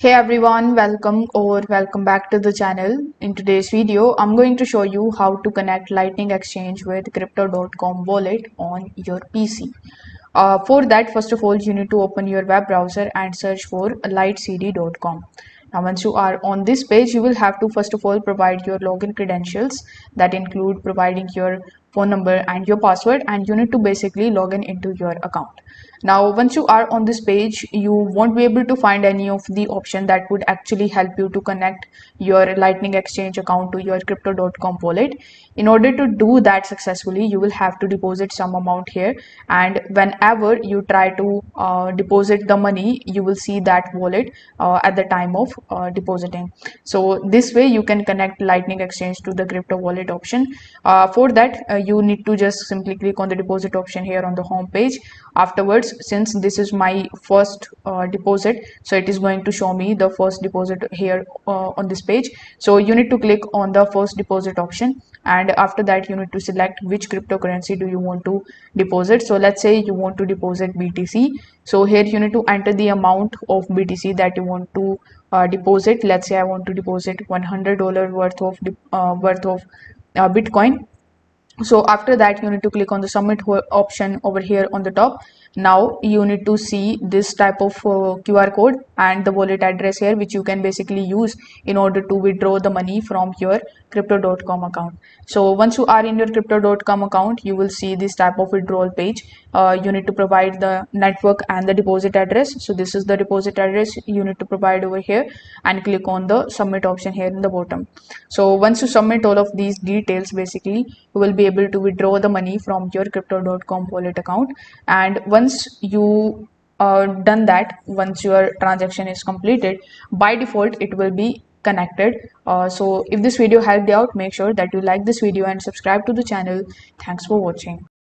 Hey everyone, welcome back to the channel. In today's video, I'm going to show you how to connect Lightning Exchange with Crypto.com wallet on your PC. For that, first of all, you need to open your web browser and search for lightcd.com. Now, once you are on this page, you will have to first of all provide your login credentials that include providing your phone number and your password, and you need to basically log in into your account. Now, once you are on this page, you won't be able to find any of the option that would actually help you to connect your Lightning Exchange account to your Crypto.com wallet. In order to do that successfully, you will have to deposit some amount here, and whenever you try to deposit the money, you will see that wallet at the time of depositing. So this way you can connect Lightning Exchange to the crypto wallet option. For that, you need to just simply click on the deposit option here on the home page. Afterwards, since this is my first deposit, so it is going to show me the first deposit here on this page. So you need to click on the first deposit option, and after that you need to select which cryptocurrency do you want to deposit. So let's say you want to deposit BTC. So here you need to enter the amount of BTC that you want to deposit. Let's say I want to deposit $100 worth of Bitcoin. So after that, you need to click on the submit option over here on the top. Now you need to see this type of QR code and the wallet address here, which you can basically use in order to withdraw the money from your Crypto.com account. So once you are in your Crypto.com account, you will see this type of withdrawal page. You need to provide the network and the deposit address. So this is the deposit address you need to provide over here, and click on the submit option here in the bottom. So once you submit all of these details, basically you will be able to withdraw the money from your Crypto.com wallet account. And once you done that, once your transaction is completed, by default it will be connected. So if this video helped you out, make sure that you like this video and subscribe to the channel. Thanks for watching.